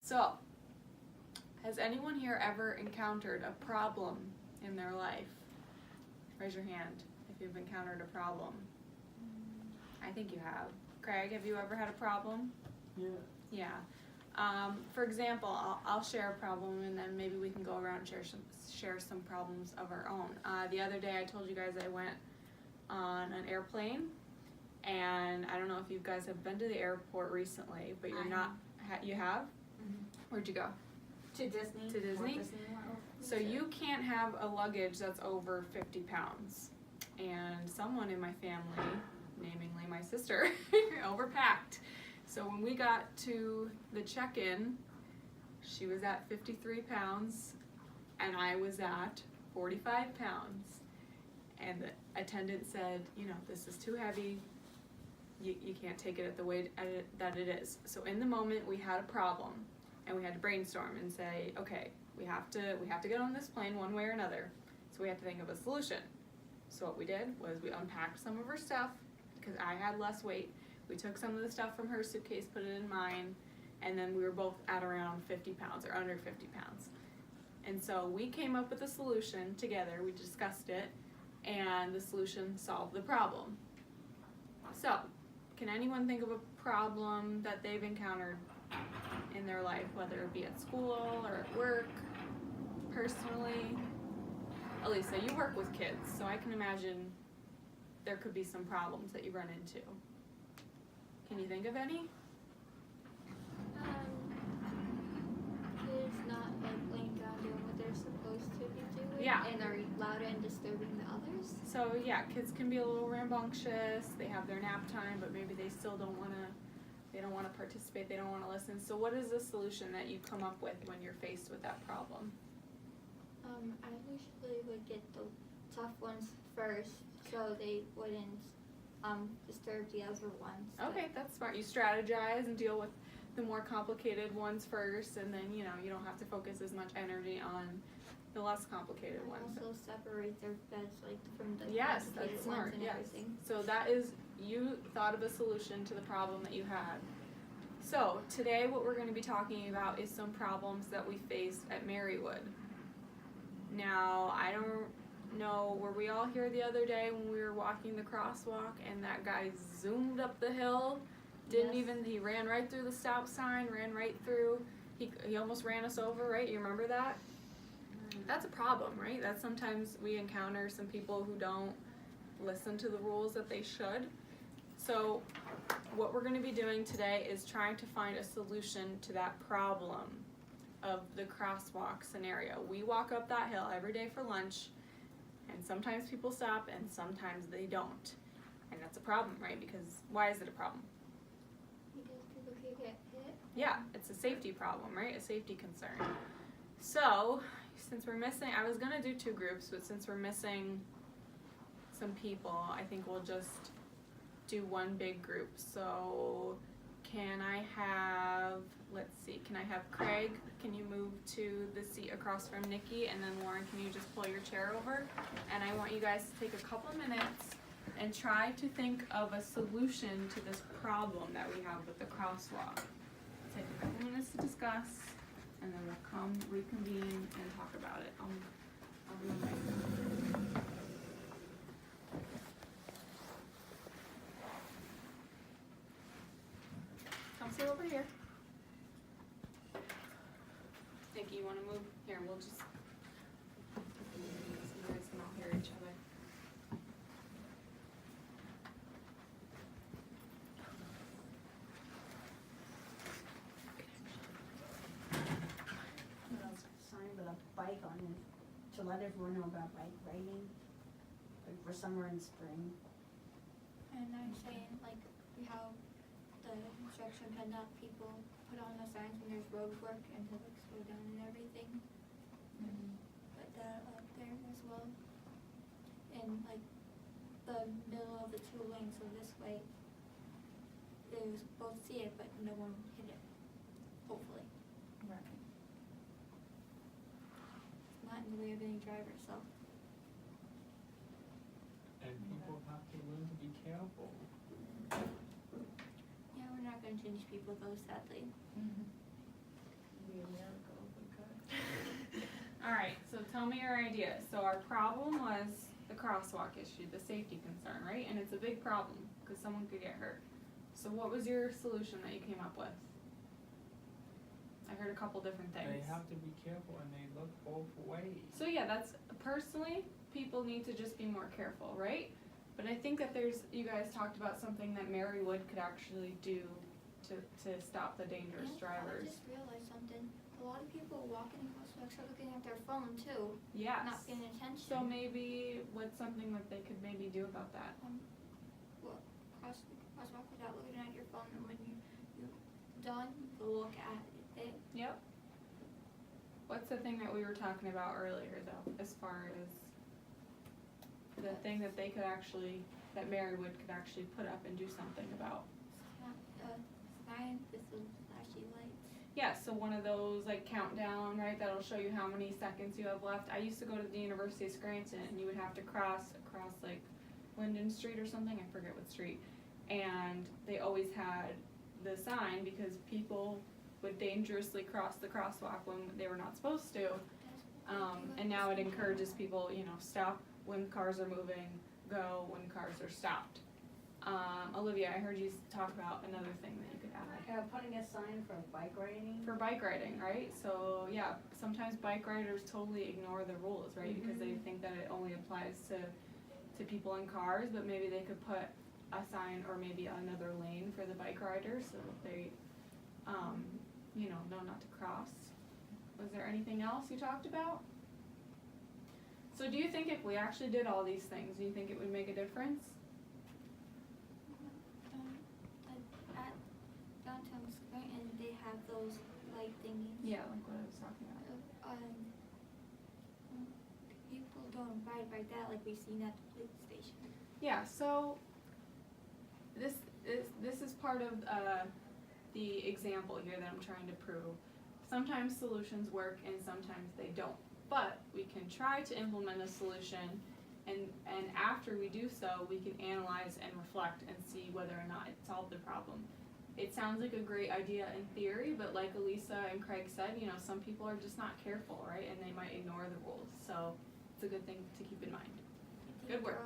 So, has anyone here ever encountered a problem in their life? Raise your hand if you've encountered a problem. I think you have. Craig, have you ever had a problem? Yeah. Yeah. For example, I'll share a problem and then maybe we can go around and share some problems of our own. The other day I told you guys I went on an airplane, and I don't know if you guys have been to the airport recently, but you're not. You have? Mm-hmm. Where'd you go? To Disney. To Disney? So you can't have a luggage that's over 50 pounds. And someone in my family, namely my sister, overpacked. So when we got to the check-in, she was at 53 pounds and I was at 45 pounds. And the attendant said, you know, this is too heavy. You can't take it at the weight that it is. So in the moment we had a problem and we had to brainstorm and say, okay, we have to get on this plane one way or another. So we had to think of a solution. So what we did was we unpacked some of her stuff because I had less weight. We took some of the stuff from her suitcase, put it in mine, and then we were both at around 50 pounds or under 50 pounds. And so we came up with a solution together, we discussed it, and the solution solved the problem. So, can anyone think of a problem that they've encountered in their life, whether it be at school or at work, personally? Elisa, you work with kids, so I can imagine there could be some problems that you run into. Can you think of any? Kids not like laying down doing what they're supposed to be doing, Yeah. and are loud and disturbing the others. So yeah, kids can be a little rambunctious, they have their nap time, but maybe they still don't want to participate, they don't want to listen. So what is the solution that you come up with when you're faced with that problem? I usually would get the tough ones first, so they wouldn't disturb the other ones. Okay, that's smart. You strategize and deal with the more complicated ones first, and then you don't have to focus as much energy on the less complicated And ones. also separate their beds like from the Yes, complicated that's ones smart. and Yes. everything. So that is, you thought of a solution to the problem that you had. So today what we're going to be talking about is some problems that we faced at Marywood. Now, I don't know, were we all here the other day when we were walking the crosswalk and that guy zoomed up the hill? He ran right through the stop sign, ran right through, he almost ran us over, right? You remember that? That's a problem, right? That sometimes we encounter some people who don't listen to the rules that they should. So what we're going to be doing today is trying to find a solution to that problem of the crosswalk scenario. We walk up that hill every day for lunch, and sometimes people stop and sometimes they don't. And that's a problem, right? Because why is it a problem? Because people could get hit. Yeah, it's a safety problem, right? A safety concern. So, since we're missing, I was gonna do two groups, but since we're missing some people, I think we'll just do one big group. So, can I have Craig, can you move to the seat across from Nikki, and then Lauren, can you just pull your chair over? And I want you guys to take a couple minutes and try to think of a solution to this problem that we have with the crosswalk. Take a couple minutes to discuss, and then we'll reconvene and talk about it. I'll be on my Come sit over here. Nikki, you want to move? Here, we'll just, so you guys can all hear each other. Sign with a bike on it to let everyone know about bike riding, like for summer and spring. And I'm saying like how the construction PennDOT people put on the signs when there's road work and to like slow down and everything. Put that up there as well. In like the middle of the two lanes, so this way they both see it but no one hit it. Hopefully. Right. It's not in the way of any driver, so And people have to learn to be careful. yeah, we're not gonna change people though, sadly. tell me your idea. So our problem was the crosswalk issue, the safety concern, right? And it's a big problem, cause someone could get hurt. So what was your solution that you came up with? I heard a couple different things. They have to be careful and they look both ways. So yeah, that's, personally, people need to just be more careful, right? But I think that you guys talked about something that Marywood could actually do to stop the dangerous I drivers. just realized something. A lot of people walking across the are looking at their phone too, Yes. not paying attention. So maybe, what's something that they could maybe do about that? Crosswalk without looking at your phone, and when you're done, look at it. Yep. What's the thing that we were talking about earlier though, as far as the thing that they could actually, that Marywood could actually put up and do something about? Sign with the flashing lights. Yeah, so one of those like countdown, right, that'll show you how many seconds you have left. I used to go to the University of Scranton and you would have to cross like Linden Street or something, I forget what street. And they always had the sign because people would dangerously cross the crosswalk when they were not supposed to. And now it encourages people, stop when cars are moving, go when cars are stopped. Olivia, I heard you talk about another thing that you could add. Putting a sign for bike riding. For bike riding, right? So yeah, sometimes bike riders totally ignore the rules, right? Because they think that it only applies to people in cars, but maybe they could put a sign or maybe another lane for the bike riders so that they, know not to cross. Was there anything else you talked about? So do you think if we actually did all these things, do you think it would make a difference? At downtown Scranton, they have those light thingies. Yeah, like what I was talking about. People don't ride like that like we've seen at the police station. Yeah, so this is part of the example here that I'm trying to prove. Sometimes solutions work and sometimes they don't. But we can try to implement a solution and after we do so, we can analyze and reflect and see whether or not it solved the problem. It sounds like a great idea in theory, but like Elisa and Craig said, some people are just not careful, right? And they might ignore the rules. So it's a good thing to keep in mind. Good work.